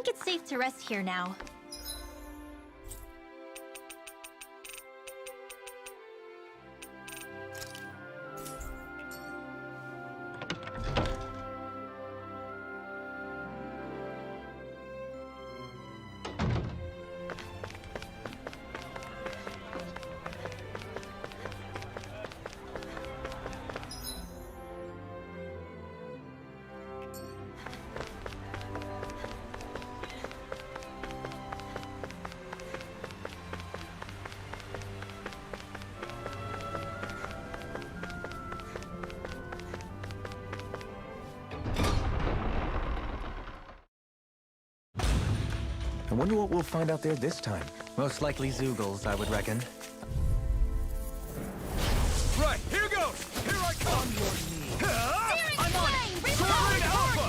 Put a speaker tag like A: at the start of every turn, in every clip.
A: think it's safe to rest here now.
B: I wonder what we'll find out there this time.
C: Most likely Zeugles, I would reckon.
D: Right, here goes! Here I come!
A: I'm on it!
D: Sword Alpha!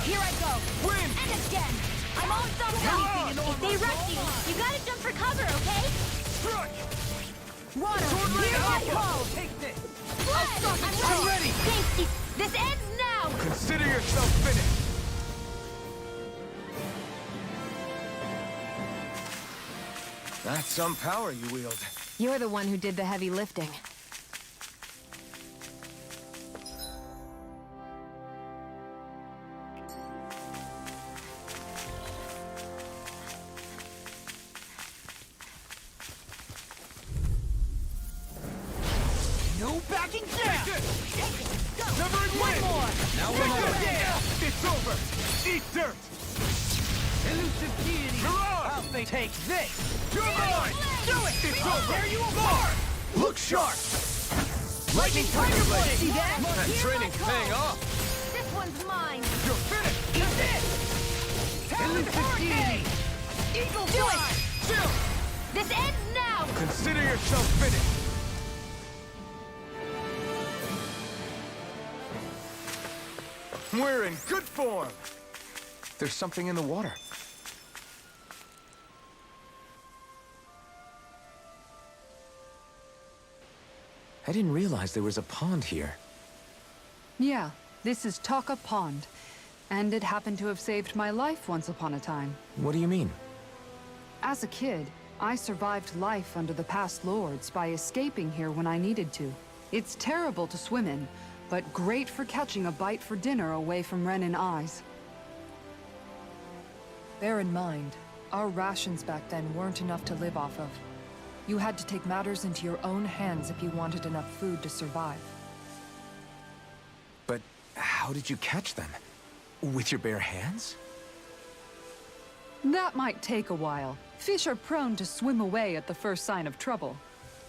A: Here I go!
D: Win!
A: And again! I'm all thumbs up! If they rush you gotta jump for cover, okay?
D: Struck!
A: Water,
D: Sword
A: here I
D: Alpha!
A: go!
D: Take this!
A: Blood,
D: I'm ready!
A: Thank you! This ends now!
D: Consider yourself finished! That's some power you wield.
E: You're the one who did the heavy lifting.
D: No backing down! Severing win! Now we're on. It's over! Eat dirt! Elusive deity! Mirage! Take this! You're mine! Do it! It's over! There you are! Look sharp! Lightning Tiger Blade!
A: See that?
D: That
A: Here
D: training's
A: I go.
D: paying off!
A: This one's mine!
D: You're finished!
A: Eat this!
D: Elusive deity!
A: Eagle fly!
D: Chill!
A: This ends now!
D: Consider yourself finished! We're in good form!
B: There's something in the water. I didn't realize there was a pond here.
F: Yeah, this is Taka Pond. And it happened to have saved my life once upon a time.
B: What do you mean?
F: As a kid, I survived life under the past lords by escaping here when I needed to. It's terrible to swim in, but great for catching a bite for dinner away from Renin eyes. Bear in mind, our rations back then weren't enough to live off of. You had to take matters into your own hands if you wanted enough food to survive.
B: But how did you catch them? With your bare hands?
F: That might take a while. Fish are prone to swim away at the first sign of trouble.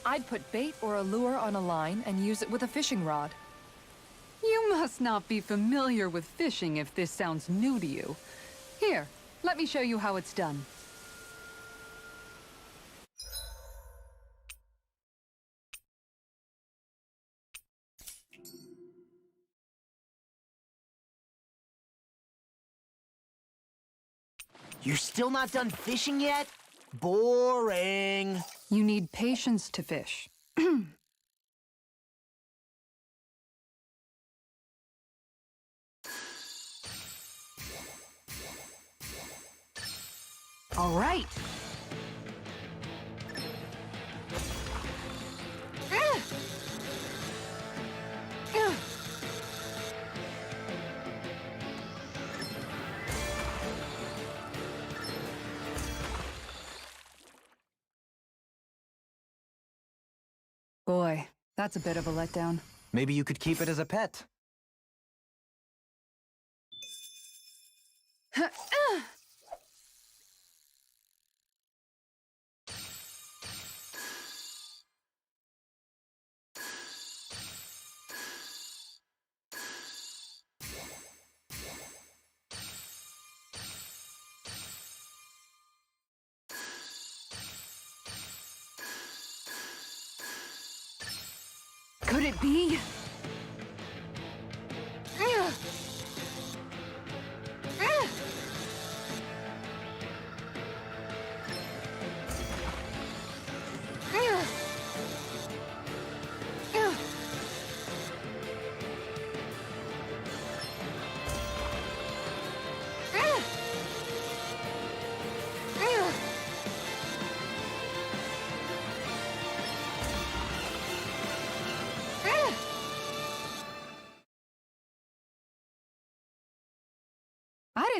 F: I'd put bait or a lure on a line and use it with a fishing rod. You must not be familiar with fishing if this sounds new to you. Here, let me show you how it's done.
G: You're still not done fishing yet? Boring.
F: You need patience to fish.
E: All right.
F: Boy, that's a bit of a letdown.
C: Maybe you could keep it as a pet.
F: Could it be?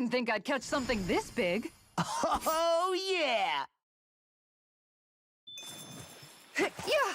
F: didn't think I'd catch something this big.
G: Oh, yeah!
F: Yeah!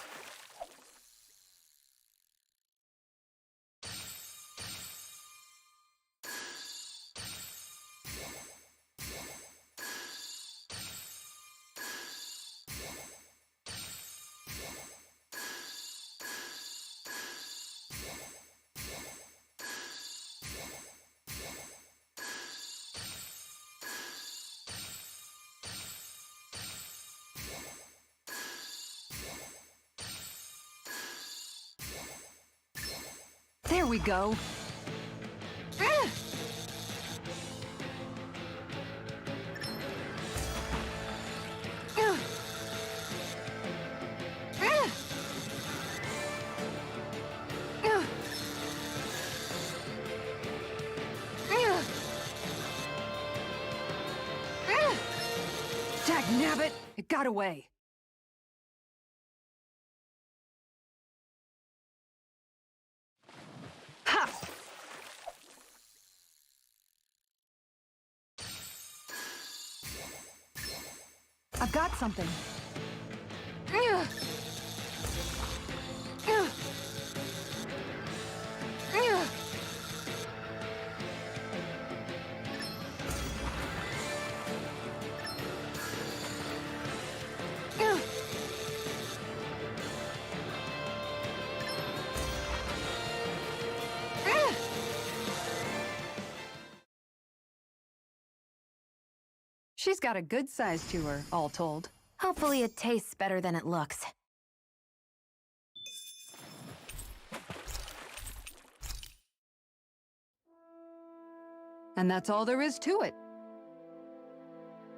F: There we go. Ah! Ah! Ah! Ah! Ah! Ah! Dagnabbit! It got away. Ha! I've got something. Ugh. Ugh. Ugh. Ugh. Ugh. She's got a good size to her, all told.
E: Hopefully it tastes better than it looks.
F: And that's all there is to it.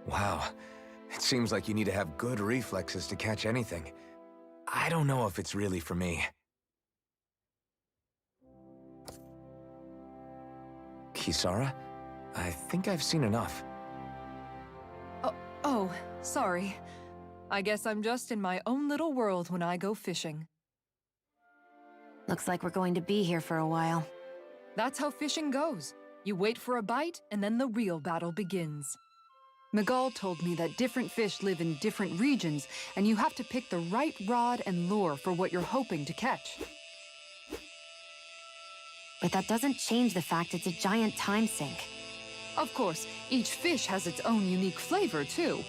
B: Wow. It seems like you need to have good reflexes to catch anything. I don't know if it's really for me. Kisara? I think I've seen enough.
F: Oh, sorry. I guess I'm just in my own little world when I go fishing.
E: Looks like we're going to be here for a while.
F: That's how fishing goes. You wait for a bite, and then the real battle begins. Miguel told me that different fish live in different regions, and you have to pick the right rod and lure for what you're hoping to catch.
E: But that doesn't change the fact it's a giant time sink.
F: Of course, each fish has its own unique flavor, too.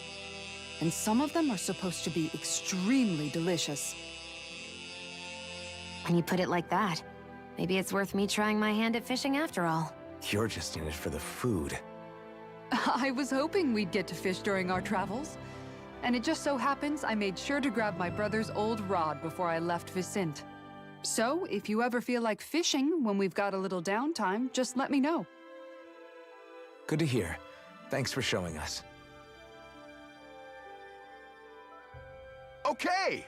F: And some of them are supposed to be extremely delicious.
E: When you put it like that, maybe it's worth me trying my hand at fishing after all.
B: You're just in it for the food.
F: I was hoping we'd get to fish during our travels. And it just so happens I made sure to grab my brother's old rod before I left Vicente. So, if you ever feel like fishing when we've got a little downtime, just let me know.
B: Good to hear. Thanks for showing us. Okay!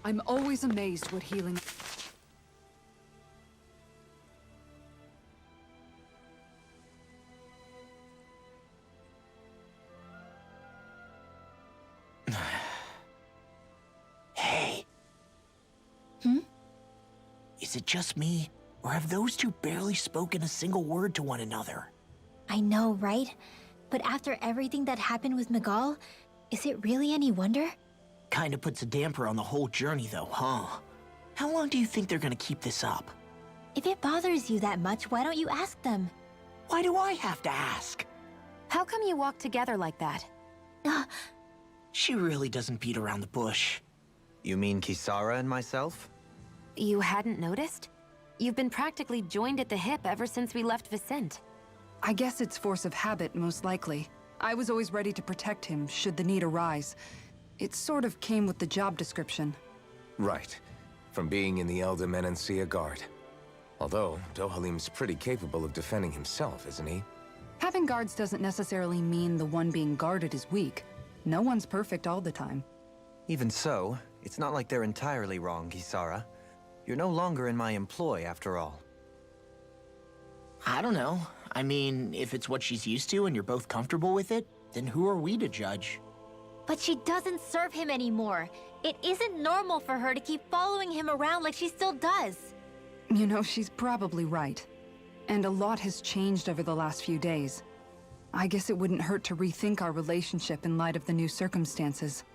F: I'm always amazed what healing...
G: Hey. Is it just me, or have those two barely spoken a single word to one another?
A: I know, right? But after everything that happened with Miguel, is it really any wonder?
G: Kinda puts a damper on the whole journey though, huh? How long do you think they're gonna keep this up?
A: If it bothers you that much, why don't you ask them?
G: Why do I have to ask?
E: How come you walk together like that?
G: She really doesn't beat around the bush.
C: You mean Kisara and myself?
E: You hadn't noticed? You've been practically joined at the hip ever since we left Vicente.
F: I guess it's force of habit, most likely. I was always ready to protect him, should the need arise. It sort of came with the job description.
B: Right. From being in the Elder Menancia Guard. Although, Dohalim's pretty capable of defending himself, isn't he?
F: Having guards doesn't necessarily mean the one being guarded is weak. No one's perfect all the time.
C: Even so, it's not like they're entirely wrong, Kisara. You're no longer in my employ, after all.
G: I don't know. I mean, if it's what she's used to and you're both comfortable with it, then who are we to judge?
A: But she doesn't serve him anymore. It isn't normal for her to keep following him around like she still does.
F: You know, she's probably right. And a lot has changed over the last few days. I guess it wouldn't hurt to rethink our relationship in light of the new circumstances.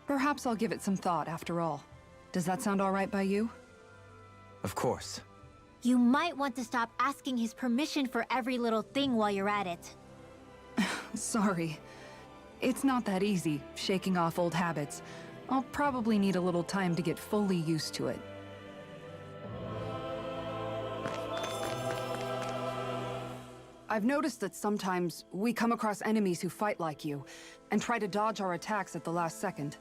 F: Perhaps I'll give it some thought after all. Does that sound all right by you?
C: Of course.
A: You might want to stop asking his permission for every little thing while you're at it.
F: Sorry. It's not that easy, shaking off old habits. I'll probably need a little time to get fully used to it. I've noticed that sometimes we come across enemies who fight like you, and try to dodge our attacks at the last second.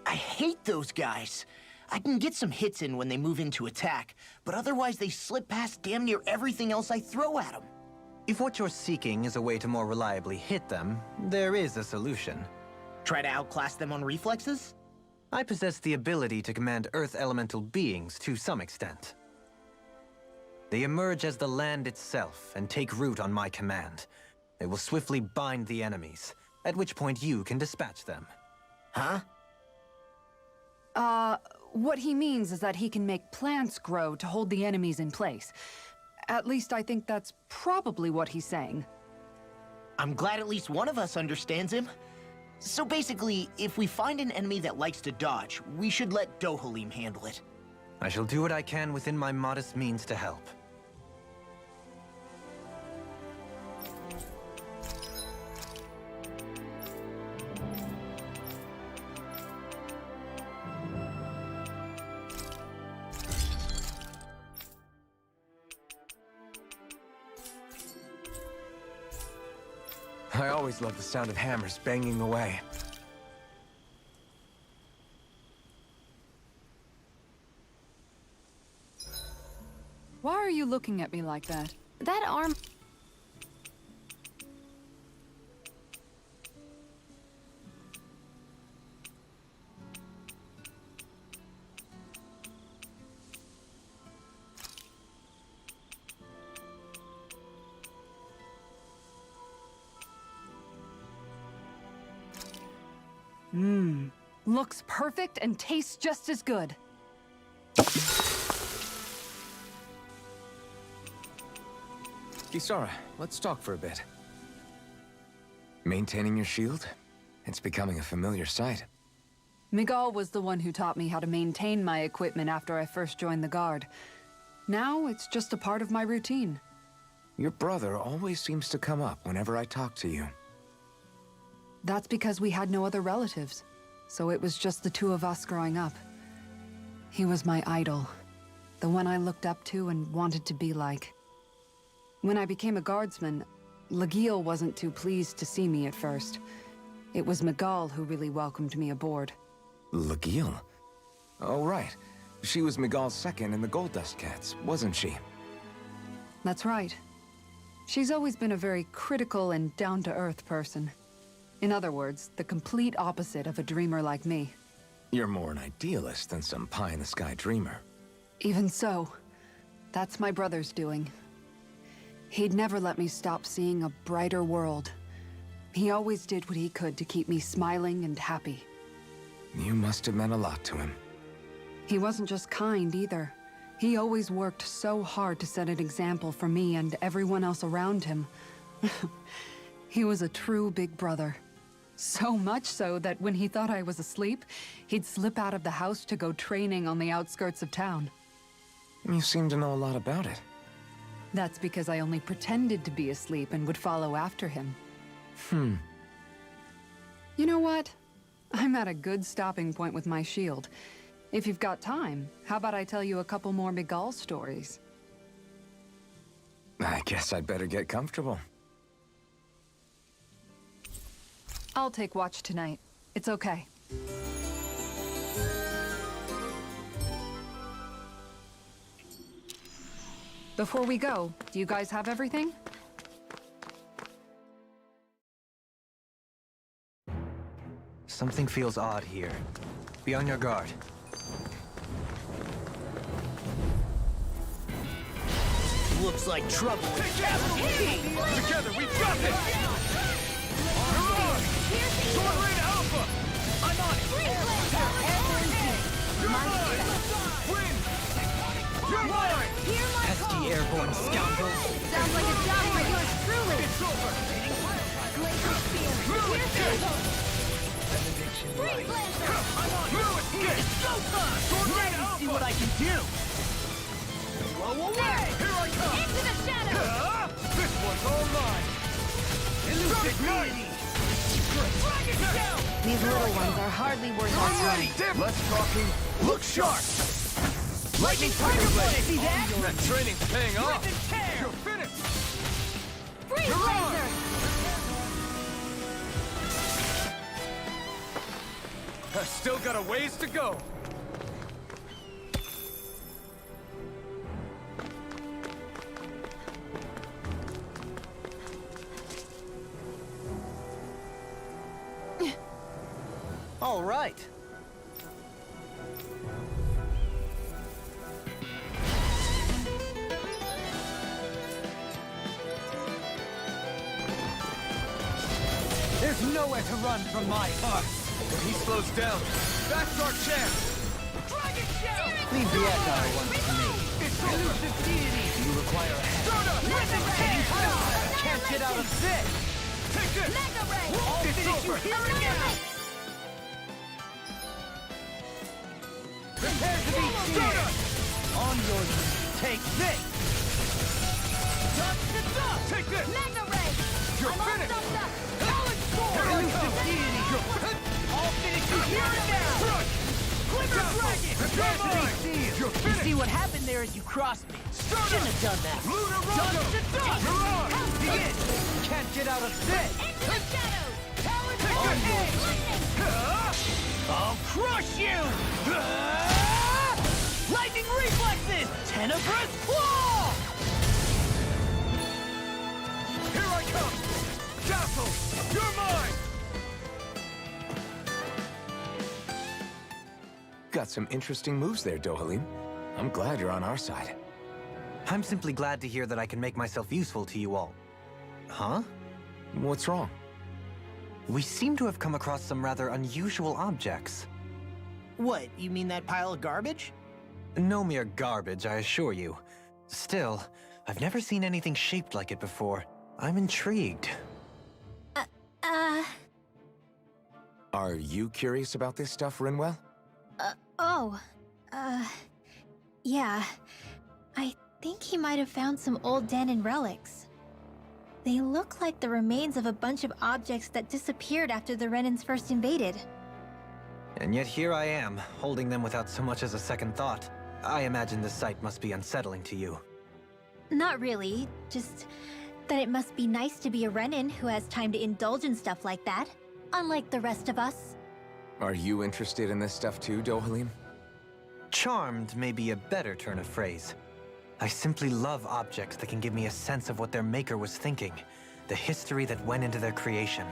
G: I hate those guys. I can get some hits in when they move into attack, but otherwise they slip past damn near everything else I throw at them.
C: If what you're seeking is a way to more reliably hit them, there is a solution.
G: Try to outclass them on reflexes?
C: I possess the ability to command Earth elemental beings to some extent. They emerge as the land itself and take root on my command. They will swiftly bind the enemies, at which point you can dispatch them.
G: Huh?
F: What he means is that he can make plants grow to hold the enemies in place. At least I think that's probably what he's saying.
G: I'm glad at least one of us understands him. So basically, if we find an enemy that likes to dodge, we should let Dohalim handle it.
C: I shall do what I can within my modest means to help.
B: I always love the sound of hammers banging away.
F: Why are you looking at me like that?
E: That arm...
F: Looks perfect and tastes just as good.
B: Kisara, let's talk for a bit. Maintaining your shield? It's becoming a familiar sight.
F: Miguel was the one who taught me how to maintain my equipment after I first joined the Guard. Now it's just a part of my routine.
B: Your brother always seems to come up whenever I talk to you.
F: That's because we had no other relatives, so it was just the two of us growing up. He was my idol, the one I looked up to and wanted to be like. When I became a guardsman, Lagiel wasn't too pleased to see me at first. It was Miguel who really welcomed me aboard.
B: Lagiel? Oh, right. She was Miguel's second in the Gold Dust Cats, wasn't she?
F: That's right. She's always been a very critical and down-to-earth person. In other words, the complete opposite of a dreamer like me.
B: You're more an idealist than some pie-in-the-sky dreamer.
F: Even so, that's my brother's doing. He'd never let me stop seeing a brighter world. He always did what he could to keep me smiling and happy.
B: You must have meant a lot to him.
F: He wasn't just kind either. He always worked so hard to set an example for me and everyone else around him. He was a true big brother. So much so that when he thought I was asleep, he'd slip out of the house to go training on the outskirts of town.
B: You seem to know a lot about it.
F: That's because I only pretended to be asleep and would follow after him. You know what? I'm at a good stopping point with my shield. If you've got time, how about I tell you a couple more Miguel stories?
B: I guess I'd better get comfortable.
F: I'll take watch tonight. It's okay. Before we go, do you guys have everything?
C: Something feels odd here. Be on your guard.
G: Looks like trouble.
D: Together, we've got this! Mirage! Sword Raid Alpha! I'm on it! You're mine! Win! You're mine!
C: Pesky airborne scoundrels!
A: Sounds like a job for yours truly.
D: It's over! I'm on it! It's go time! Sword Raid Alpha!
G: See what I can do.
D: Blow away! Here I come!
A: Into the shadows!
D: This one's all mine! Ignite! Dragon down!
E: These little ones are hardly worth our time.
D: Less talking, look sharp! Lightning Tiger Blade! See that? That training's paying off! You're finished!
A: Freeze
D: Mirage!
A: laser!
D: I've still got a ways to go!
C: All right. There's nowhere to run from my heart.
D: When he slows down, that's our chance! Dragon Shell!
C: Leave the agile ones to me.
D: It's elusive deity!
C: You require a hand.
D: Can't get out of this! Take this!
A: Mega Ray!
D: It's over! Prepare to be seared! On your knees, take this! Dust to dust! Take this!
A: Mega Ray!
D: You're
A: I'm all
D: finished!
A: stuffed up!
D: Talon Sword! Elusive deity! I'll finish you here and now! Crush! Glimmer Dragon! Prepare to be seared! You're finished!
G: See what happened there is you crossed me. Shouldn't have done that.
D: Lunar Rondo! Dust to dust! Mirage!
C: Begin! Can't get out of this!
A: Into the shadows!
D: Talon Lightning!
G: I'll crush you! Lightning reflexes! Tenebrous claw!
D: Here I come! Castle, you're mine!
B: Got some interesting moves there, Dohalim. I'm glad you're on our side.
C: I'm simply glad to hear that I can make myself useful to you all. Huh?
B: What's wrong?
C: We seem to have come across some rather unusual objects.
G: What, you mean that pile of garbage?
C: No mere garbage, I assure you. Still, I've never seen anything shaped like it before. I'm intrigued.
B: Are you curious about this stuff, Rinwell?
A: Yeah. I think he might have found some old Dahnan relics. They look like the remains of a bunch of objects that disappeared after the Renans first invaded.
C: And yet here I am, holding them without so much as a second thought. I imagine this sight must be unsettling to you.
A: Not really, just that it must be nice to be a Renan who has time to indulge in stuff like that, unlike the rest of us.
B: Are you interested in this stuff too, Dohalim?
C: Charmed may be a better turn of phrase. I simply love objects that can give me a sense of what their maker was thinking, the history that went into their creation.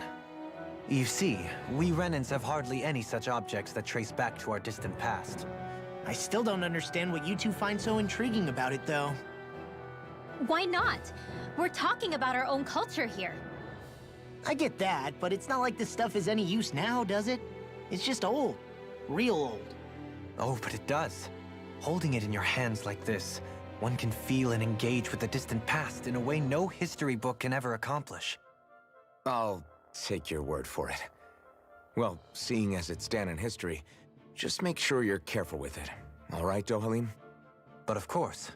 C: You see, we Renans have hardly any such objects that trace back to our distant past.
G: I still don't understand what you two find so intriguing about it, though.
A: Why not? We're talking about our own culture here.
G: I get that, but it's not like this stuff is any use now, does it? It's just old. Real old.
C: Oh, but it does. Holding it in your hands like this, one can feel and engage with the distant past in a way no history book can ever accomplish.
B: I'll take your word for it. Well, seeing as it's Dahnan history, just make sure you're careful with it. All right, Dohalim?
C: But of course.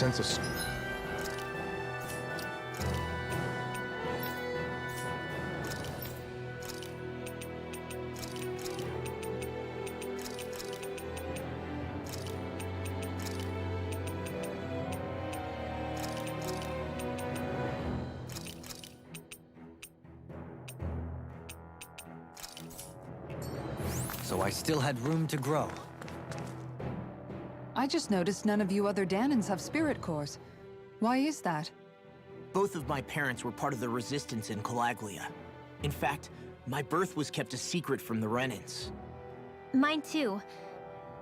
B: sense of...
C: So I still had room to grow.
F: I just noticed none of you other Danans have spirit cores. Why is that?
G: Both of my parents were part of the resistance in Calaglia. In fact, my birth was kept a secret from the Renans.
A: Mine too.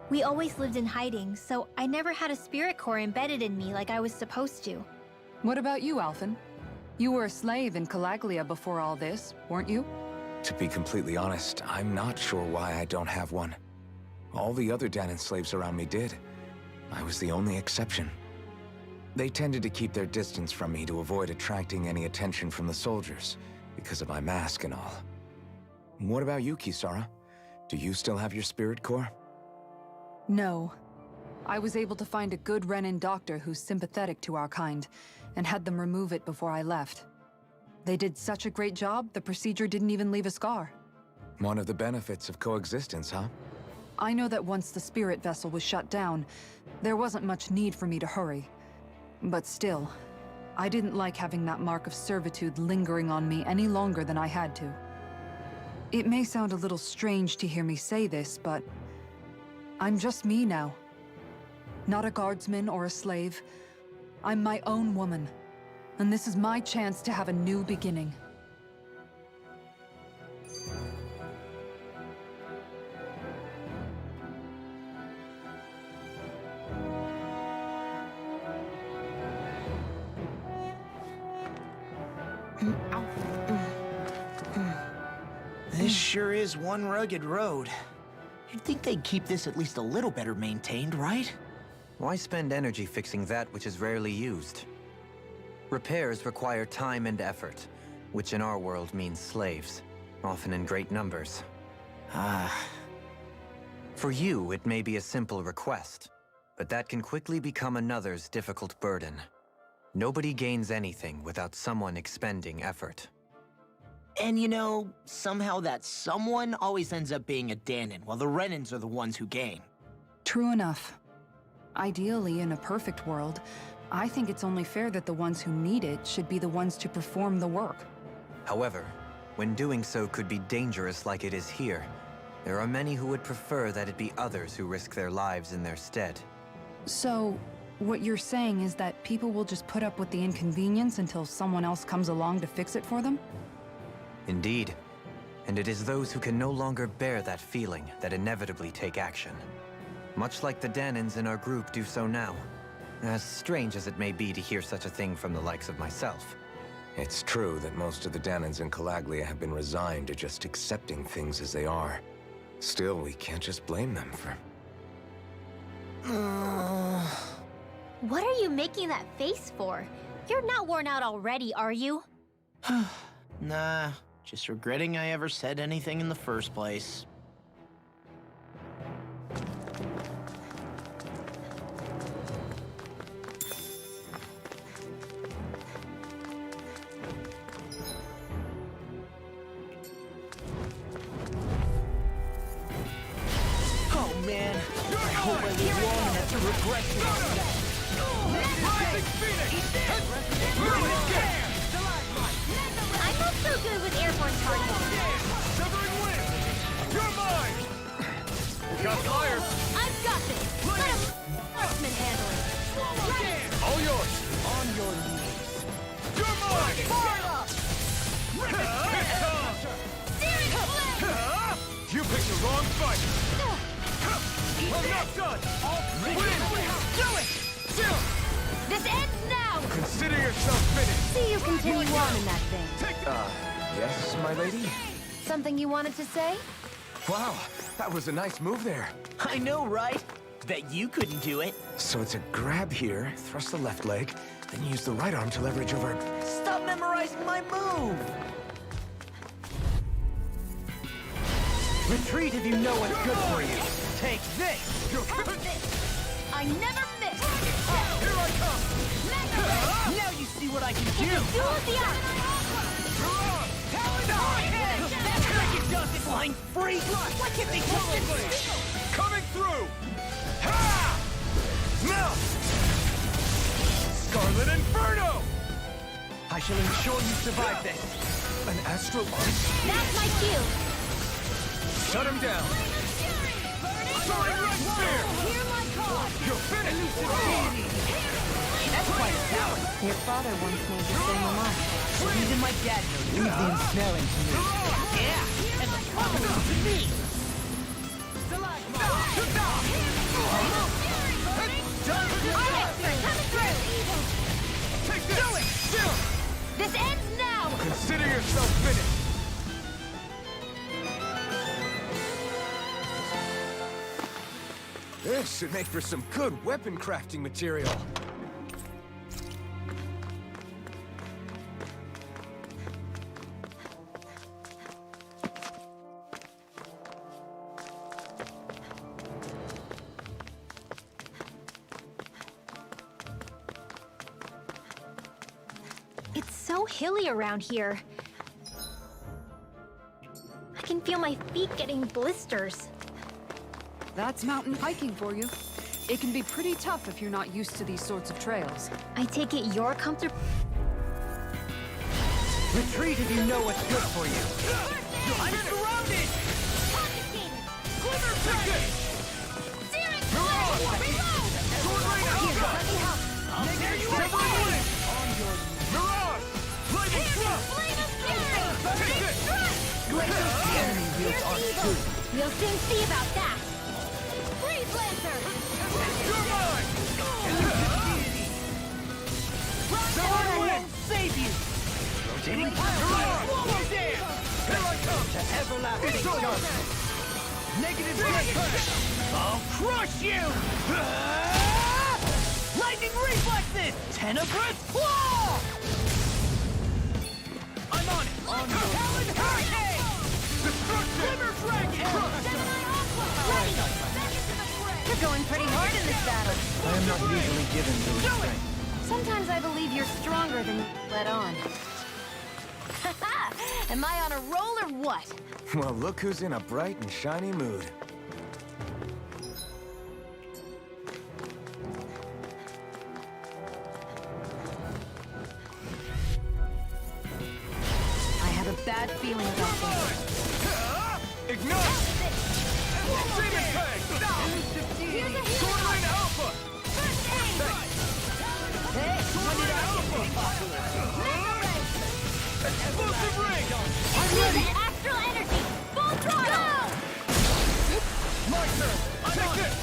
A: We always lived in hiding, so I never had a spirit core embedded in me like I was supposed to.
F: What about you, Alphen? You were a slave in Calaglia before all this, weren't you?
B: To be completely honest, I'm not sure why I don't have one. All the other Danan slaves around me did. I was the only exception. They tended to keep their distance from me to avoid attracting any attention from the soldiers, because of my mask and all. What about you, Kisara? Do you still have your spirit core?
F: No. I was able to find a good Renan doctor who's sympathetic to our kind, and had them remove it before I left. They did such a great job, the procedure didn't even leave a scar.
B: One of the benefits of coexistence, huh?
F: I know that once the spirit vessel was shut down, there wasn't much need for me to hurry. But still, I didn't like having that mark of servitude lingering on me any longer than I had to. It may sound a little strange to hear me say this, but I'm just me now. Not a guardsman or a slave. I'm my own woman. And this is my chance to have a new beginning.
G: This sure is one rugged road. You'd think they'd keep this at least a little better maintained, right?
C: Why spend energy fixing that which is rarely used? Repairs require time and effort, which in our world means slaves, often in great numbers. For you, it may be a simple request, but that can quickly become another's difficult burden. Nobody gains anything without someone expending effort.
G: And you know, somehow that someone always ends up being a Danan, while the Renans are the ones who gain.
F: True enough. Ideally, in a perfect world, I think it's only fair that the ones who need it should be the ones to perform the work.
C: However, when doing so could be dangerous like it is here, there are many who would prefer that it be others who risk their lives in their stead.
F: So, what you're saying is that people will just put up with the inconvenience until someone else comes along to fix it for them?
C: Indeed. And it is those who can no longer bear that feeling that inevitably take action. Much like the Danans in our group do so now. As strange as it may be to hear such a thing from the likes of myself.
B: It's true that most of the Danans in Calaglia have been resigned to just accepting things as they are. Still, we can't just blame them for...
A: What are you making that face for? You're not worn out already, are you?
G: Nah, just regretting I ever said anything in the first place. Oh man, I hope I live long enough to regret this.
D: Rising Phoenix!
A: I'm not so good with airborne targets.
D: Severing wind! You're mine! Got fire!
A: I've got this. Let him marksman handle it.
D: All yours! On your knees. You're mine!
A: Fire up. Searing flame.
D: You picked the wrong fight! I'm not done!
A: Do it. This ends now.
D: Consider yourself finished!
A: See you continue on in that thing.
D: Take
B: Yes, my lady?
A: Something you wanted to say?
B: Wow, that was a nice move there.
G: I know, right? Bet you couldn't do it.
B: So it's a grab here, thrust the left leg, then use the right arm to leverage over...
G: Stop memorizing my move!
C: Retreat if you know what's good for you!
G: Take this!
A: I never miss.
D: Here I come! see what I can do!
A: Duel the arc!
D: Flying free! Why can't they touch this?
H: Coming through! Ha! Now! Scarlet Inferno!
D: I shall ensure you survive this!
H: An astral arc?
A: That's my cue!
H: Shut him down! Soaring Red Spear!
A: Hear my call!
H: You're finished!
D: That's quite a talent!
E: Your father once made the same remark.
D: Even my dad knows. Leave the ensnaring to me. Yeah! And the prominence to me!
H: Take this! Do it! Still!
A: This ends now!
H: Consider yourself finished! This should make for some good weapon crafting material.
A: It's so hilly around here. I can feel my feet getting blisters.
F: That's mountain hiking for you. It can be pretty tough if you're not used to these sorts of trails.
A: I take it you're comfortable.
D: Retreat if you know what's good for you. I'm surrounded!
H: Take it! Sword Rain Alpha!
D: There you are!
H: Mirage! Lightning Thrust! Take it!
D: Enemy wields arc too.
A: We'll soon see about that. Freeze Lancer!
H: You're mine!
D: Someone will save you! Rotating pile driver! Slow down!
H: Here I come!
D: To everlasting
H: It's over!
D: darkness! Negative blade! I'll crush you! Lightning reflexes! Tenebrous claw! I'm on it! On your Talon Hurricane!
H: Destruction!
D: Glimmer Dragon!
E: You're going pretty hard in this battle.
C: I am not usually given to restraint.
E: Sometimes I believe you're stronger than you let on. Am I on a roll or what?
B: Well, look who's in a bright and shiny mood.
E: I have a bad feeling about this.
H: Ignite! Demon Peg! Sword Rain Alpha! Sword Rain Alpha! Explosive Ring!
A: I'm ready! Astral energy! Full throttle!
H: My turn! Take it!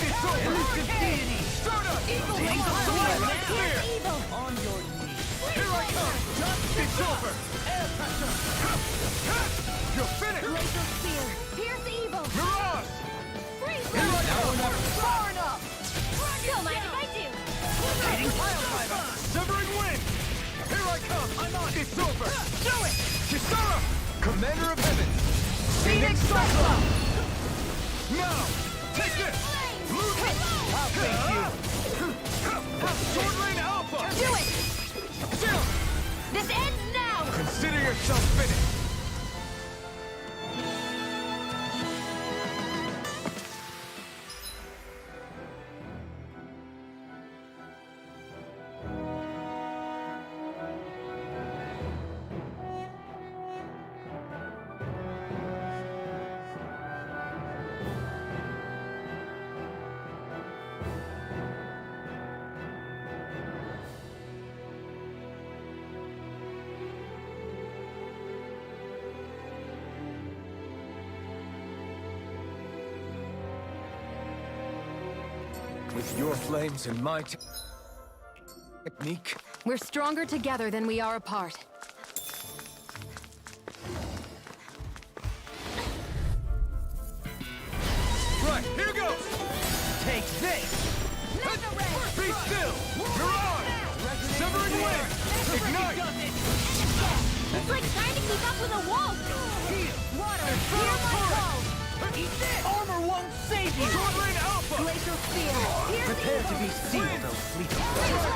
H: It's over!
D: Elusive deity!
H: Stardust!
D: Taking
H: Sword
D: fire
H: Red Spear!
A: Evil!
D: on your knees!
H: Here I come! It's over!
D: Air pressure!
H: You're finished!
A: Laser spear! Pierce evil!
H: Mirage!
A: Freeze
H: Here I
A: Lancer!
H: come!
D: Far enough!
A: Don't mind if I do!
D: Taking pile driver!
H: Severing Wind! Here I come!
D: I'm on it!
H: It's over!
D: Do it!
H: Kisara! Commander of Heaven!
D: Phoenix Cyclone!
H: Now! Take it! Move it!
D: I'll face you!
H: Sword Rain Alpha!
A: Do it!
H: Still!
A: This ends now!
H: Consider yourself finished! With your flames and my technique,
E: We're stronger together than we are apart.
H: right, here goes!
D: Take this!
H: Be still! Mirage! Severing Wind! Ignite!
A: It's like trying to keep up with a wolf!
D: Heal!
A: Water, hear my call!
D: Each Armor won't save you! Sword Rain Alpha!
A: Glacial Spear. Pierce
C: Prepare to be
A: evil.
C: sealed, O fleet of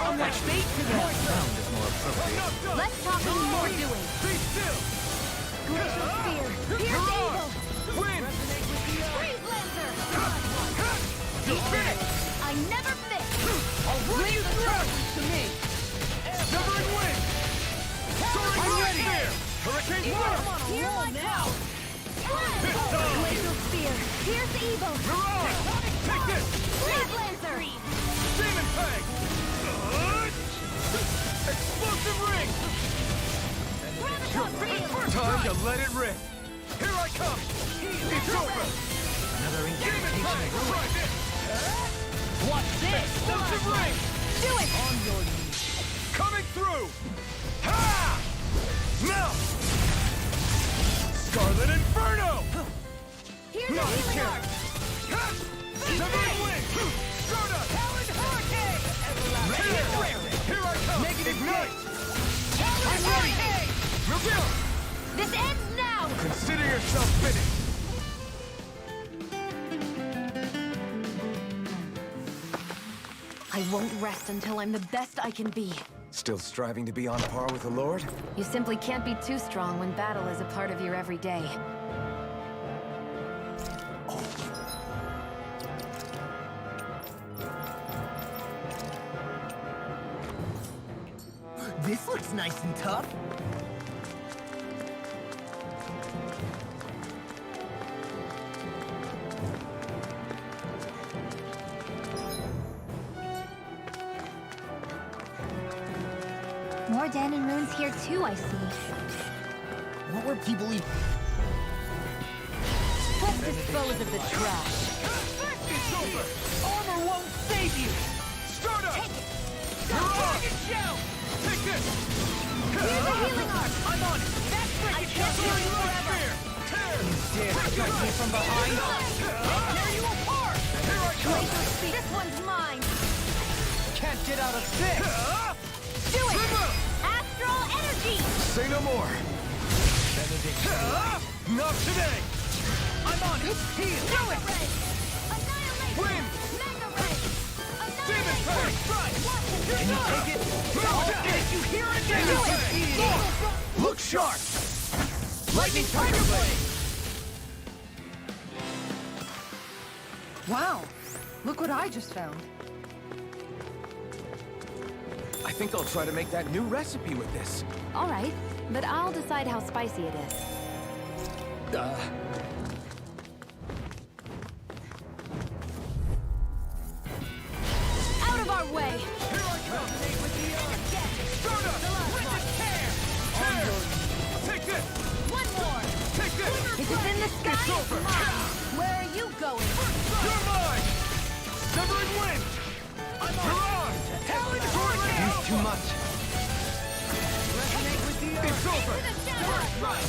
D: I'm like bait to them!
C: sound is more appropriate.
D: Enough done!
A: Less talking, more doing.
D: Be still!
A: Glacial Spear. Pierce evil.
D: Win!
A: Freeze Lancer.
D: You're finished!
A: I never miss.
D: I'll run you through!
F: To me.
D: Severing Wind! Soaring ready! Hurricane Blast!
A: Hear my call. Glacial Spear. Pierce evil.
D: Mirage! Take this!
A: Freeze Lancer.
D: Demon Fang! Explosive Ring! Time to let it rip! Here I come! It's over!
C: Another
D: Demon Fang!
C: incantation.
D: Try this!
F: Watch this!
D: Explosive Ring!
A: Do it.
F: On your knees.
D: Coming through! Ha! Now! Scarlet Inferno!
A: Here's
D: Not
A: the healing
D: again!
A: arc.
D: Ha! Severing Wind! Stardust!
A: Taloned Hurricane.
D: Here I come!
F: Negative
D: Ignite!
A: I'm ready.
D: Reveal!
A: This ends now.
D: Consider yourself finished!
E: I won't rest until I'm the best I can be.
B: Still striving to be on par with the Lord?
E: You simply can't be too strong when battle is a part of your everyday.
G: This looks nice and tough.
A: More Danon runes here too, I see.
G: What were people even...
A: Let's dispose of the trash.
D: It's over!
F: Armor won't save you!
D: Stardust!
A: Take it.
D: Mirage! Take this!
A: Here's the healing arc.
D: I'm on it!
A: I can't heal you forever.
D: Dare strike me from behind?
A: Tear you apart.
D: Here I come!
A: Glacial Spear. This one's mine.
F: Can't get out of this!
A: Do it. Astral energy.
B: Say no more.
D: Not today!
F: I'm on it! Heal!
A: Do it. Annihilate.
D: Win!
A: Mega Ray.
D: Demon Fang!
F: Can you take it? Did you hear it?
A: Do it.
D: Look sharp! Lightning Tiger Blade!
F: Wow! Look what I just found.
B: I think I'll try to make that new recipe with this.
E: All right, but I'll decide how spicy it is.
A: Out of our way.
D: Here I come! Stardust! Tear! Take this!
A: One more.
D: Take this!
A: If it's in the sky,
D: It's over!
A: it's mine. Where are you going?
D: You're mine! Severing Wind! Mirage! Talon Hurricane!
C: Use too much.
D: It's over!
A: Right.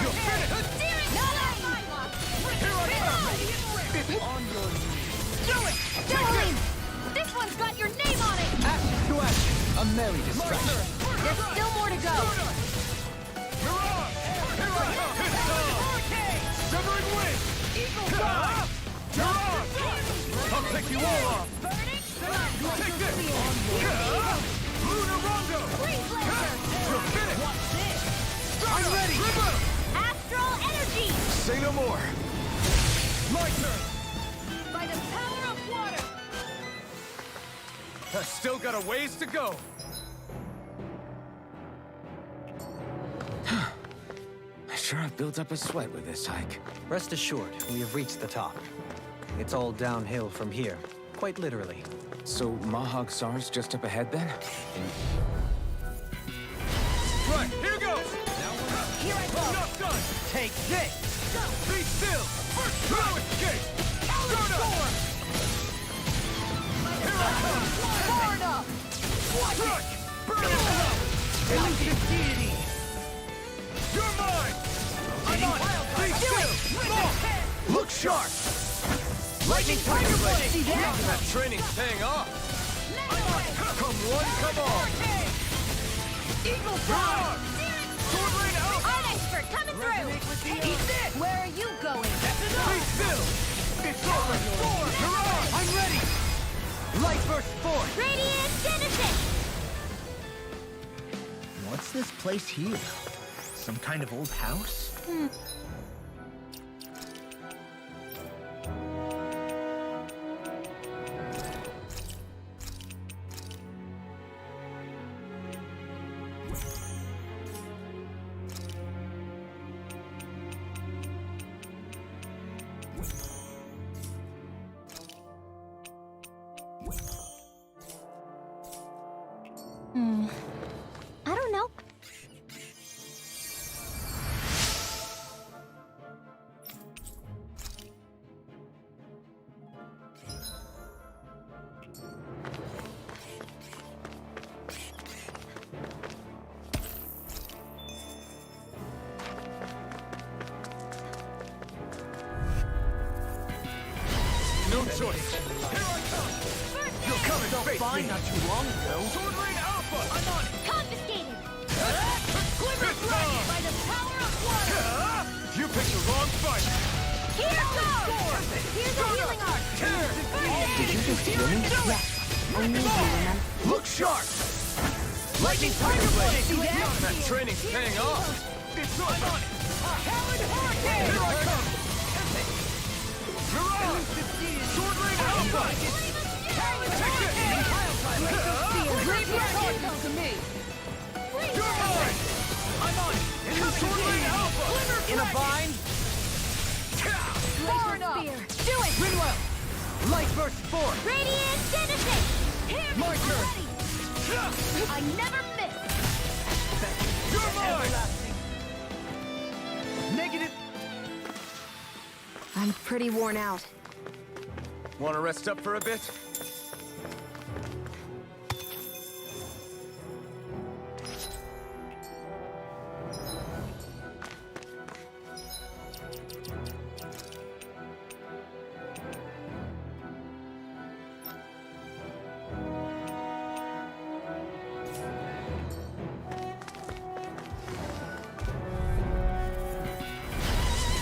D: You're finished! Here I come! It's
F: On your knees.
A: Do it! Jolene! This one's got your name on it!
C: Ashes to ashes. A merry distraction.
A: There's still more to go.
D: Mirage! Here I come! It's time! Severing Wind! Eagle Fly! Mirage! I'll take you all off! Take this! Lunar Rondo!
A: Freeze Lancer!
D: You're finished! I'm ready!
A: Astral energy!
B: Say no more.
D: My turn!
A: By the power of water!
D: I've still got a ways to go!
B: I sure have built up a sweat with this hike.
C: Rest assured, we have reached the top. It's all downhill from here, quite literally.
B: So Mahag Sar's just up ahead then?
D: Right, here goes!
A: Here I go!
D: Enough done!
F: Take this!
D: Be still! Throw escape! Stardust! Here I come!
F: Far enough!
D: Crush! Burn it up!
F: Elusive deity!
D: You're mine! I'm on it! Be still! Look sharp! Lightning Tiger Blade!
F: See that?
D: That training's paying off! Come one, come all!
A: Eagle
D: Mirage! Sword Rain Alpha!
A: Unexpert Spear's coming through!
D: Eat this!
A: Where are you going?
D: That's enough! Be still! It's over! Mirage! I'm ready! Light burst forth!
A: Radiant Genesis!
G: What's this place here? Some kind of old house?
A: I don't know.
H: No choice. Here I come. You're coming, face
G: Fine,
H: me.
G: not too long ago.
H: Sword Rain Alpha. I'm on it.
A: Confiscated!
H: Glimmer Dragon.
A: By the power of water!
H: You picked the wrong fight.
A: Here goes! Here's a healing arc!
G: Did you just hear me?
E: I need you, remember?
H: Look sharp.
D: Lightning Tiger Blade! See that?
H: That training's paying off. It's on it.
D: Howard Hurricane!
H: Here I come. Mirage. Sword Rain Alpha. Take it.
F: Leave your charges to me!
H: You're mine.
D: I'm on it!
H: Sword Rain Alpha.
D: In a bind?
F: Far enough!
A: Do it!
D: Rinwell! Light burst forth!
A: Radiant Genesis! Here
D: My turn!
A: I never miss!
H: You're mine.
D: Negative!
E: I'm pretty worn out.
H: Want to rest up for a bit?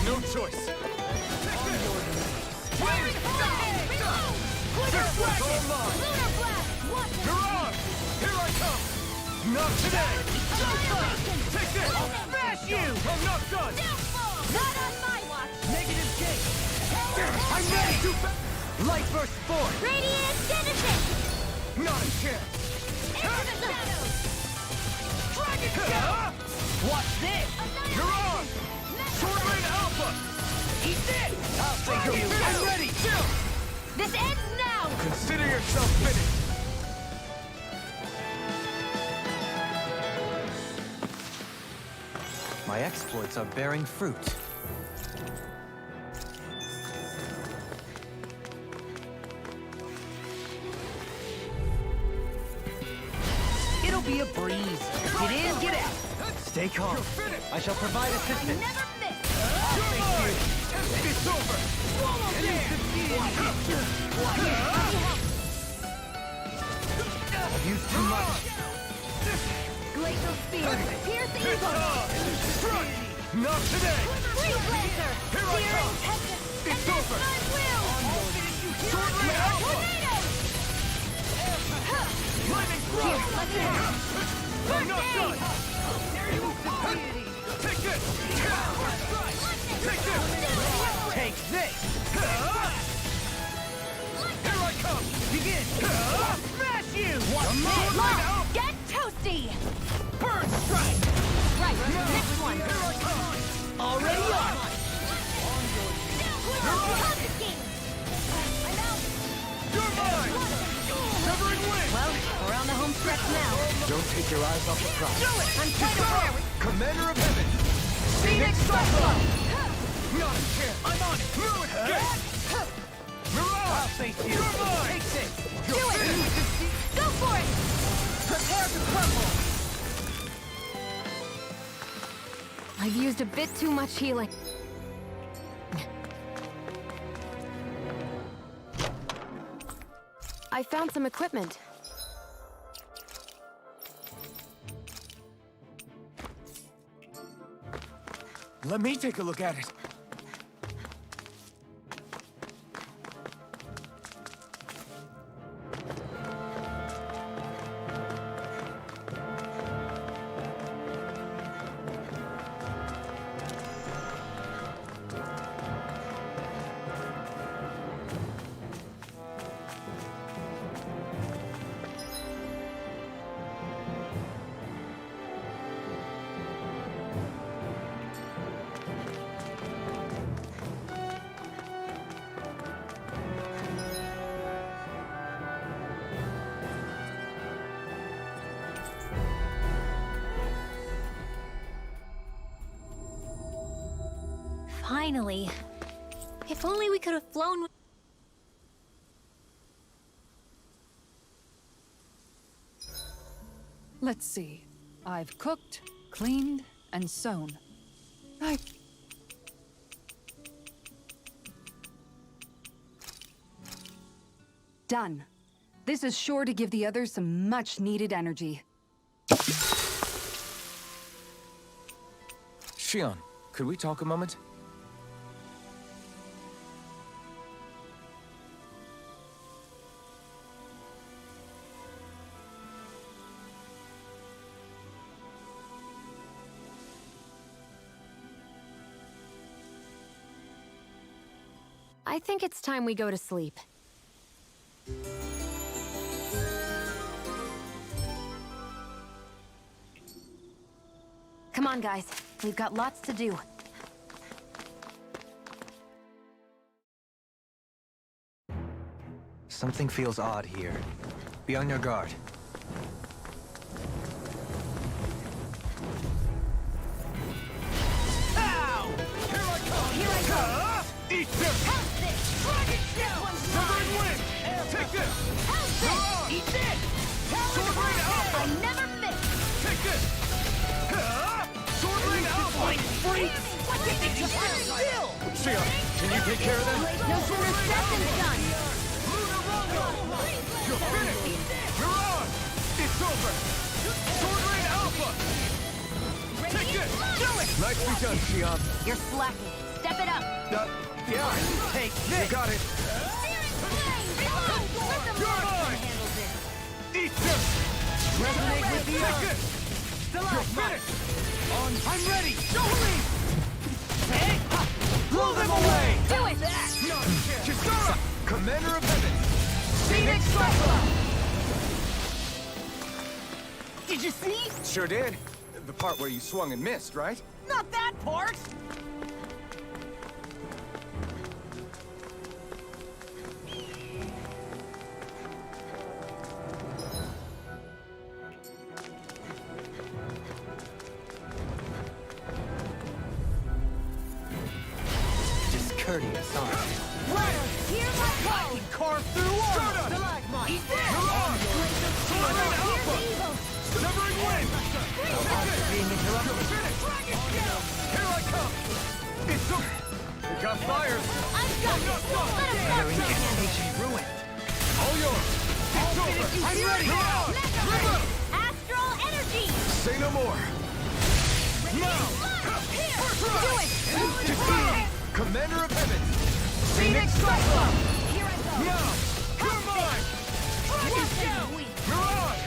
H: No choice. Mirage! Here I come! Not today! Take this! I'll smash you! I'm not done!
A: Not on my watch!
D: Negative gate! I'm ready! Light burst forth!
A: Radiant Genesis!
H: Not a chance!
A: Into the shadows!
D: Dragon Shell! Watch this!
H: Mirage! Sword Rain Alpha!
D: Eat this! I'll take you! I'm ready!
A: This ends now!
H: Consider yourself finished!
C: My exploits are bearing fruit.
G: It'll be a breeze. Get in, get out.
C: Stay calm. I shall provide assistance.
A: Never miss!
H: It's over!
C: I've used too much.
A: Glacial Spear! Pierce Evil!
H: Not today!
A: Freeze Lancer!
H: Here I come! It's over! Sword Rain Alpha! Lightning Thrust! I'm not done! Take this! Take this!
D: Take this!
H: Here I come!
D: Begin! Smash you!
H: Sword Rain Alpha!
A: Get toasty!
D: Burn strike!
A: Right, next one!
D: Already on!
A: Confiscate! I'm out!
H: You're mine! Severing Wind!
E: Well, we're on the home stretch now.
B: Don't take your eyes off the prize.
E: I'm quite aware we...
H: Commander of Heaven!
D: Phoenix Cyclone!
H: Not a chance! I'm on it! Through it! Mirage!
D: I'll face you!
H: You're mine!
D: Take this!
A: Do it! Go for it!
D: Prepare to crumble!
E: I've used a bit too much healing. I found some equipment.
B: Let me take a look at it.
A: Finally. If only we could have flown.
F: Let's see. I've cooked, cleaned, and sewn. Done. This is sure to give the others some much-needed energy.
B: Shion, could we talk a moment?
E: I think it's time we go to sleep. Come on, guys. We've got lots to do.
C: Something feels odd here. Be on your guard.
H: Ow! Here I come! Here I come! Eat this!
D: How's this? Dragon Shell!
H: Severing Wind! Take this!
D: How's this? Eat this!
H: Sword Rain Alpha!
D: I never miss!
H: Take this! Sword Rain Alpha!
D: Freak! What did you still?
B: Shion, can you take care of them?
D: No sooner said than done!
H: You're finished! You're on! It's over! Sword Rain Alpha! Take this!
D: Do it!
B: Nicely done, Shion.
E: You're slacking. Step it up.
B: Yeah,
H: Take
B: you
H: this!
B: got it.
H: You're mine! Eat this!
D: Resonate with the
H: Take
D: earth!
H: this! You're finished! I'm ready! Don't leave! Blow them away!
D: Do it!
H: Kisara! Commander of Heaven!
D: Phoenix Cyclone! Did you see?
B: Sure did. The part where you swung and missed, right?
D: Not that part!
C: Discourteous, huh?
D: Ladder, hear my call!
H: Carve through walls!
D: Stalagmite! Eat this!
H: You're on! Sword Rain Alpha! Severing Wind!
C: Being interrupted.
H: Here I come! It's over! We got fires!
D: I've got it! Let him
C: Gathering
D: go!
C: incantation ruined.
H: All yours! It's over! I'm ready! You're on! River!
D: Astral energy!
H: Say no more! Now!
D: Do it!
H: Kisara! Commander of Heaven!
D: Phoenix Cyclone! Here I go!
H: Now! You're mine!
D: Dragon Shell!
H: You're on!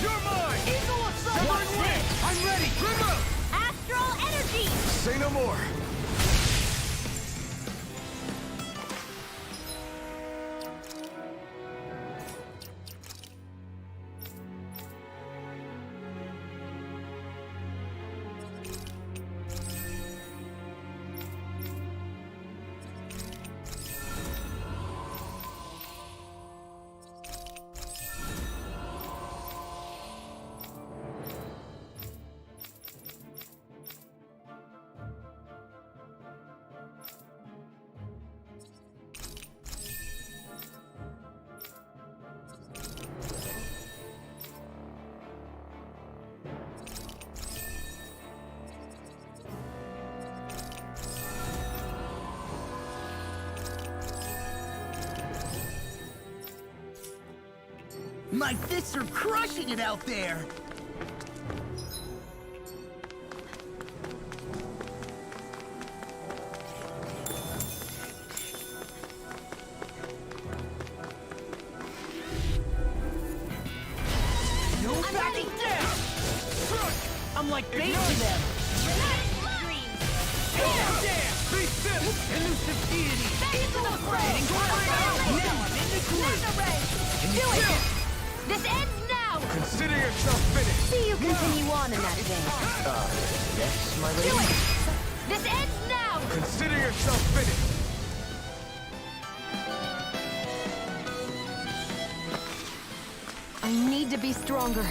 H: You're mine!
D: Eagle of
H: Severing Wind! I'm ready! River!
D: Astral energy!
H: Say no more!
G: My fists are crushing it out there! I'm like bait to them.
H: Be still!
D: Elusive deity!
I: Into the fray!
D: Now I'm in the groove!
I: Do it! This ends now!
H: Consider yourself finished!
I: See you continue on in that vein.
G: Yes, my
I: Do
G: lady.
I: it! This ends now!
H: Consider yourself finished!
E: I need to be stronger.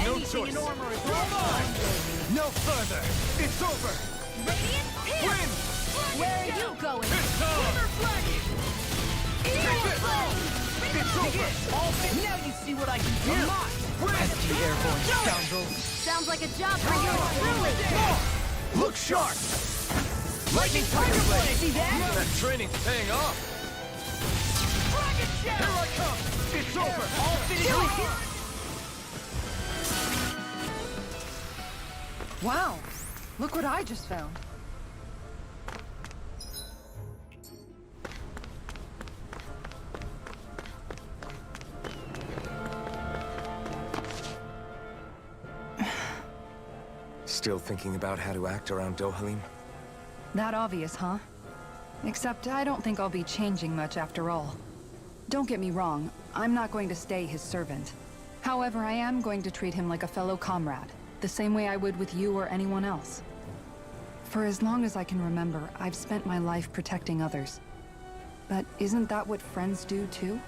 H: No choice! No further! It's over!
I: Radiant Pierce!
H: Win!
I: Where are you going?
H: It's time! It's over!
G: Now you see what I can do.
C: Pesky airborne scoundrel.
I: Sounds like a job for you, truly!
H: Look sharp! Lightning Tiger Blade! See that? That training's paying off! Here I come! It's over! All finished!
F: Wow, look what I just found.
B: Still thinking about how to act around Dohalim?
F: That obvious, huh? Except I don't think I'll be changing much after all. Don't get me wrong, I'm not going to stay his servant. However, I am going to treat him like a fellow comrade, the same way I would with you or anyone else. For as long as I can remember, I've spent my life protecting others. But isn't that what friends do too?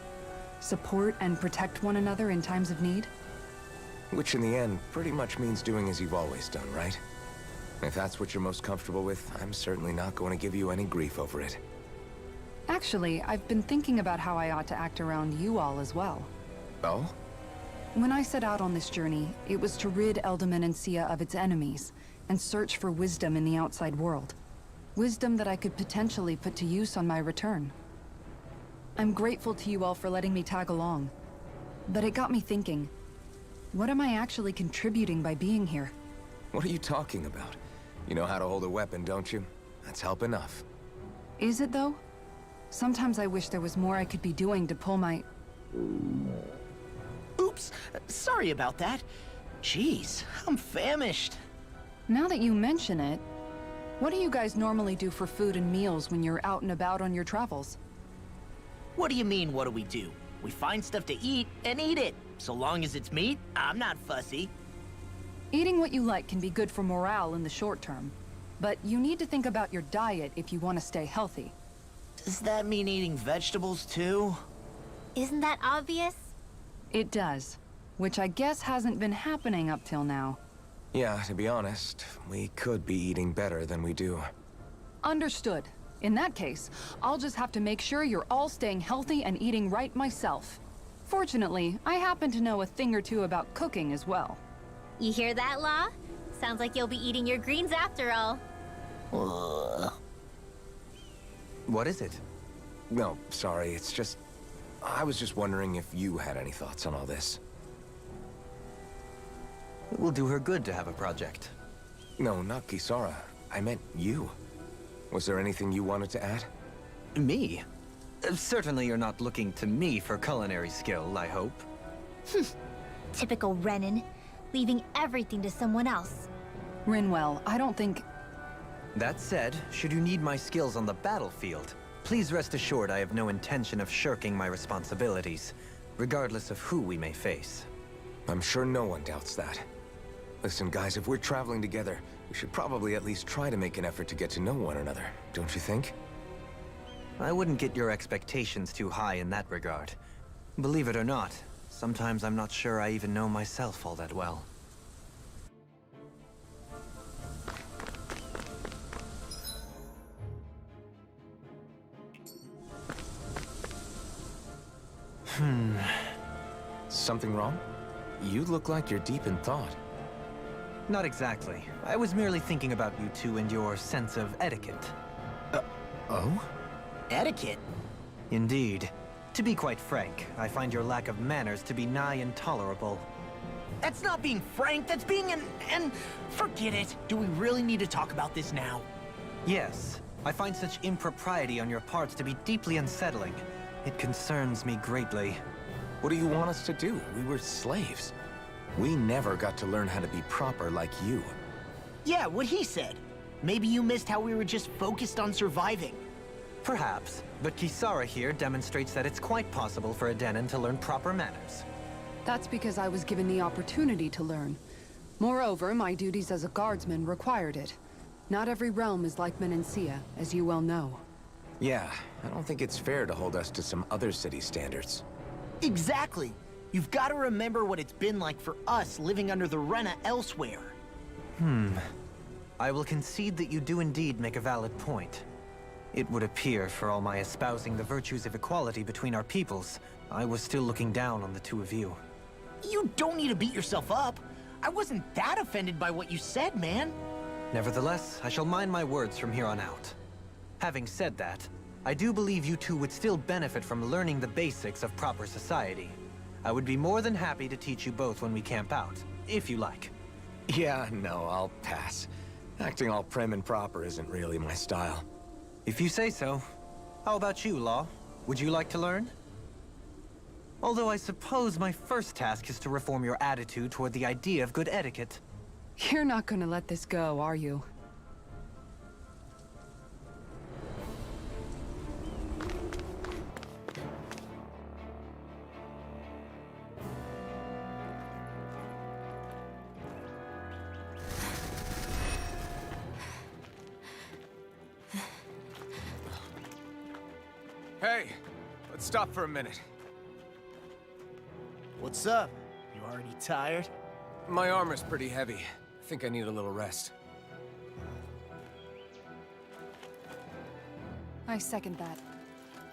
F: Support and protect one another in times of need?
B: Which in the end pretty much means doing as you've always done, right? If that's what you're most comfortable with, I'm certainly not going to give you any grief over it.
F: Actually, I've been thinking about how I ought to act around you all as well.
B: Oh?
F: When I set out on this journey, it was to rid Eldaman and Sia of its enemies, and search for wisdom in the outside world. Wisdom that I could potentially put to use on my return. I'm grateful to you all for letting me tag along. But it got me thinking, what am I actually contributing by being here?
B: What are you talking about? You know how to hold a weapon, don't you? That's help enough.
F: Is it though? Sometimes I wish there was more I could be doing to pull my...
G: Oops, sorry about that. Jeez, I'm famished.
F: Now that you mention it, what do you guys normally do for food and meals when you're out and about on your travels?
G: What do you mean, what do we do? We find stuff to eat and eat it. So long as it's meat, I'm not fussy.
F: Eating what you like can be good for morale in the short term, but you need to think about your diet if you want to stay healthy.
G: Does that mean eating vegetables too?
A: Isn't that obvious?
F: It does, which I guess hasn't been happening up till now.
B: Yeah, to be honest, we could be eating better than we do.
F: Understood. In that case, I'll just have to make sure you're all staying healthy and eating right myself. Fortunately, I happen to know a thing or two about cooking as well.
A: You hear that, Law? Sounds like you'll be eating your greens after all.
C: What is it?
B: No, sorry, it's just... I was just wondering if you had any thoughts on all this.
C: It will do her good to have a project.
B: No, not Kisara. I meant you. Was there anything you wanted to add?
C: Me? Certainly you're not looking to me for culinary skill, I hope.
A: Typical Renan, leaving everything to someone else.
F: Rinwell, I don't think...
C: That said, should you need my skills on the battlefield, please rest assured I have no intention of shirking my responsibilities, regardless of who we may face.
B: I'm sure no one doubts that. Listen, guys, if we're traveling together, we should probably at least try to make an effort to get to know one another, don't you think?
C: I wouldn't get your expectations too high in that regard. Believe it or not, sometimes I'm not sure I even know myself all that well.
B: Something wrong? You look like you're deep in thought.
C: Not exactly. I was merely thinking about you two and your sense of etiquette.
B: Oh?
G: Etiquette?
C: Indeed. To be quite frank, I find your lack of manners to be nigh intolerable.
G: That's not being frank, that's being an... Forget it. Do we really need to talk about this now?
C: Yes, I find such impropriety on your parts to be deeply unsettling. It concerns me greatly.
B: What do you want us to do? We were slaves. We never got to learn how to be proper like you.
G: Yeah, what he said. Maybe you missed how we were just focused on surviving.
C: Perhaps, but Kisara here demonstrates that it's quite possible for a Denon to learn proper manners.
F: That's because I was given the opportunity to learn. Moreover, my duties as a guardsman required it. Not every realm is like Menancia, as you well know.
B: Yeah, I don't think it's fair to hold us to some other city standards.
G: Exactly. You've got to remember what it's been like for us living under the Rena elsewhere.
C: I will concede that you do indeed make a valid point. It would appear, for all my espousing the virtues of equality between our peoples, I was still looking down on the two of you.
G: You don't need to beat yourself up. I wasn't that offended by what you said, man.
C: Nevertheless, I shall mind my words from here on out. Having said that, I do believe you two would still benefit from learning the basics of proper society. I would be more than happy to teach you both when we camp out, if you like.
B: Yeah, no, I'll pass. Acting all prim and proper isn't really my style.
C: If you say so. How about you, Law? Would you like to learn? Although I suppose my first task is to reform your attitude toward the idea of good etiquette.
F: You're not gonna let this go, are you?
H: Hey, let's stop for a minute.
G: What's up? You already tired?
H: My armor's pretty heavy. I think I need a little rest.
F: I second that.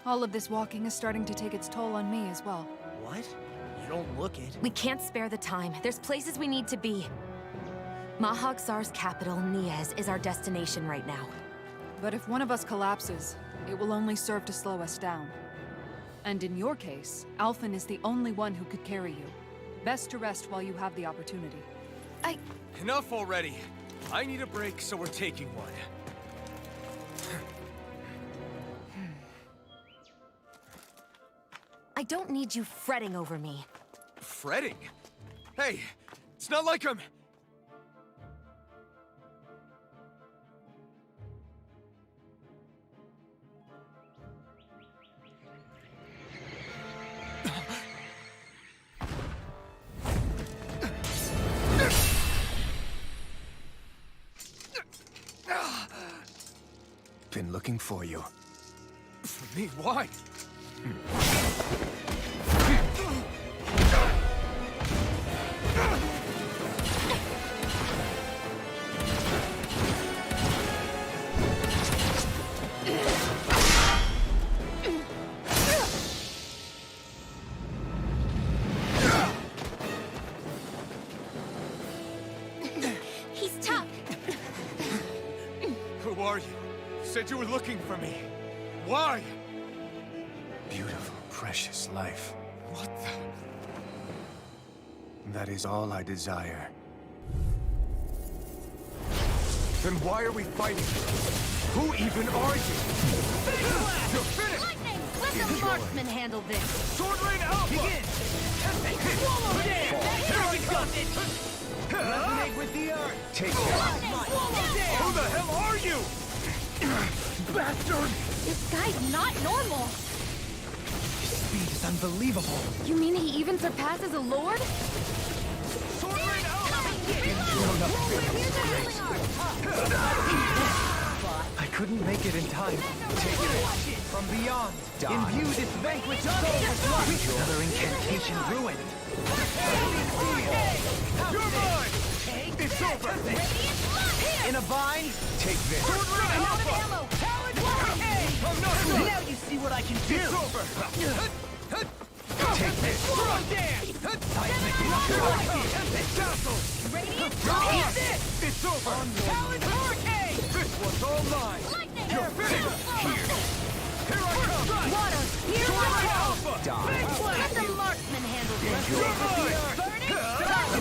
F: All of this walking is starting to take its toll on me as well.
G: What? You don't look it.
E: We can't spare the time. There's places we need to be. Mahag Saar's capital, Niez, is our destination right now.
F: But if one of us collapses, it will only serve to slow us down. And in your case, Alphen is the only one who could carry you. Best to rest while you have the opportunity.
H: Enough already. I need a break, so we're taking one.
E: I don't need you fretting over me.
H: Fretting? Hey, it's not like I'm...
B: Been looking for you.
H: For me, why?
I: He's tough.
H: Who are you? You said you were looking for me. Why?
J: Beautiful, precious life.
H: What the...
J: That is all I desire.
H: Then why are we fighting? Who even are you? You're finished!
I: Lightning! Let the marksman handle this.
H: Sword Rain Alpha! Begin!
I: Swallow
H: Here we go!
G: Resonate with the earth!
J: Take that.
H: Who the hell are you? Bastard!
I: This guy's not normal.
G: Speed is unbelievable.
E: You mean he even surpasses a lord?
H: Sword Rain Alpha!
C: I couldn't make it in time. Take it from beyond. Imbue this vanquished soul with light. Another incantation ruined.
H: You're mine! It's over!
C: In a bind.
J: Take this.
H: Sword Rain Alpha! I'm not done!
G: Now you see what I can do!
H: It's over!
J: Take
D: Take this! Throw dance! Castle!
I: Radiant
D: Take this! It's over!
I: Talon Hurricane!
D: This one's all mine!
I: Lightning!
D: You're finished! Here! Here I come!
I: Water! Here I
D: Alpha! Big
I: come!
D: blast!
I: Let the marksman handle this!
D: You're mine!
I: Burning!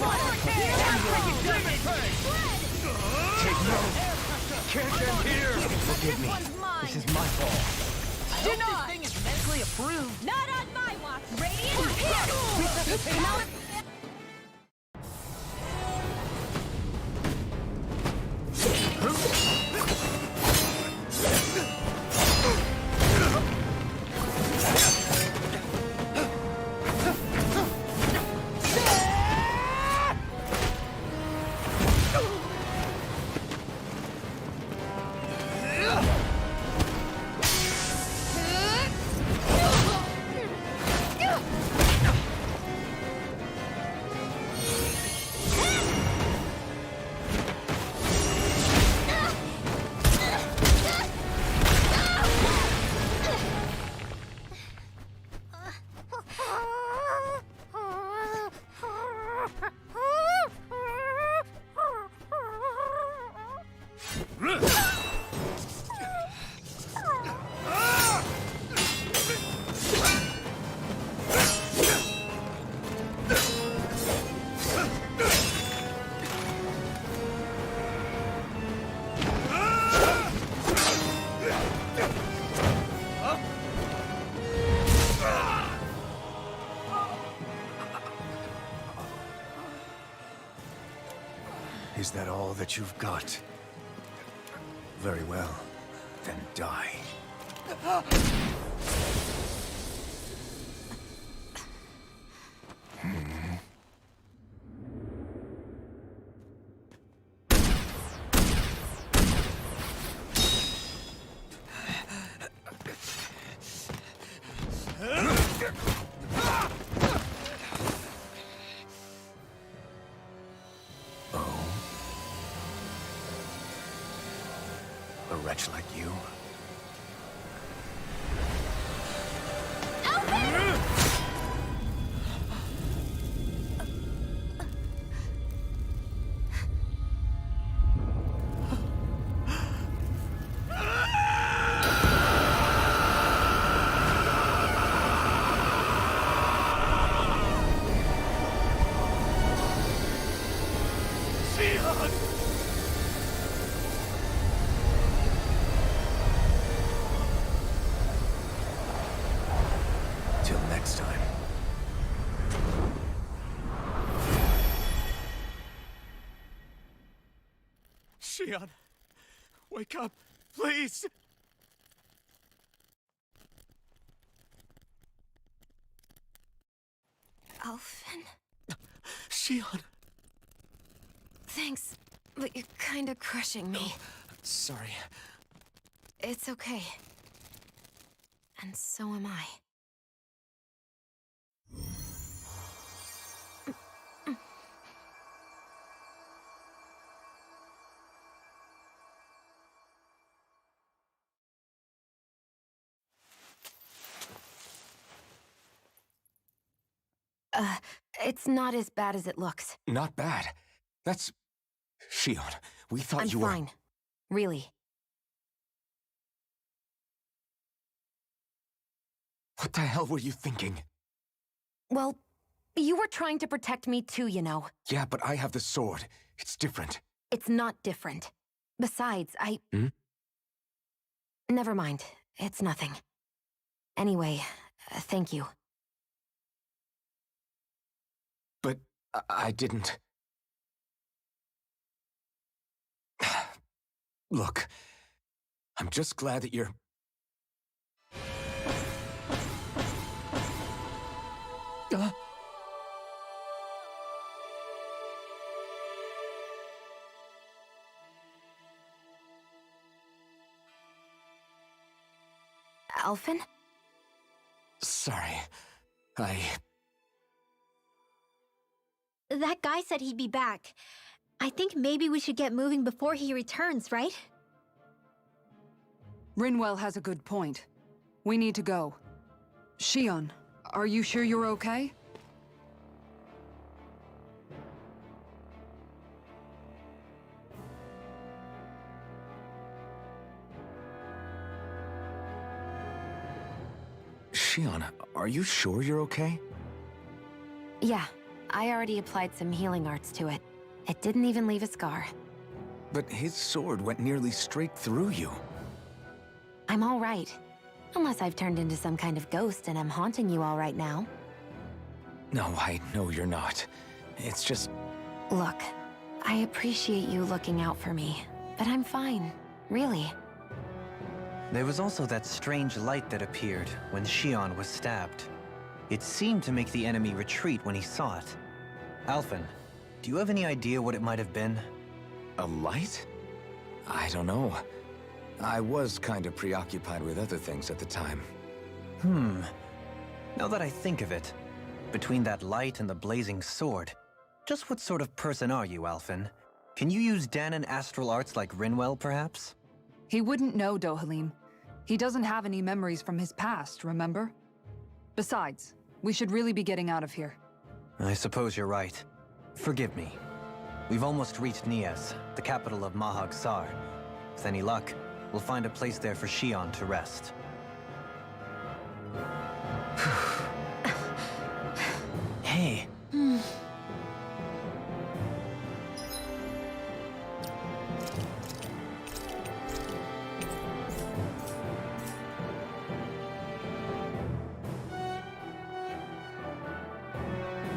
I: Water! Here I come!
D: Take note! Can't end here!
I: Forgive me. One's mine.
C: This is my fault.
G: This thing is medically approved.
I: Not on my watch! Radiant! Here!
J: Is that all that you've got? Very well. Then die. A wretch like you? Till next time.
H: Shion, wake up, please!
E: Alphen?
H: Shion!
E: Thanks, but you're kinda crushing me.
H: Sorry.
E: It's okay. And so am I. It's not as bad as it looks.
B: Not bad. That's... Shion, we thought
E: I'm
B: you were...
E: fine. Really.
B: What the hell were you thinking?
E: Well, you were trying to protect me too, you know.
B: Yeah, but I have the sword. It's different.
E: It's not different. Besides,
B: Hmm?
E: Never mind. It's nothing. Anyway, thank you.
B: But I didn't... Look, I'm just glad that you're...
E: Alphen?
B: Sorry.
A: That guy said he'd be back. I think maybe we should get moving before he returns, right?
F: Rinwell has a good point. We need to go. Shion, Are you sure you're okay?
B: Shion, are you sure you're okay?
E: Yeah, I already applied some healing arts to it. It didn't even leave a scar.
B: But his sword went nearly straight through you.
E: I'm all right. Unless I've turned into some kind of ghost and I'm haunting you all right now.
B: No, I know you're not. It's just...
E: Look, I appreciate you looking out for me, but I'm fine, really.
C: There was also that strange light that appeared when Shion was stabbed. It seemed to make the enemy retreat when he saw it. Alphen, do you have any idea what it might have been?
B: a light? I don't know. I was kind of preoccupied with other things at the time.
C: Now that I think of it, between that light and the blazing sword, just what sort of person are you, Alphen? Can you use Dahnan astral arts like Rinwell, perhaps?
F: He wouldn't know, Dohalim. He doesn't have any memories from his past, remember? Besides, we should really be getting out of here.
C: I suppose you're right. Forgive me. We've almost reached Nias, the capital of Mahag Saar. With any luck, we'll find a place there for Shion to rest.
G: Hey,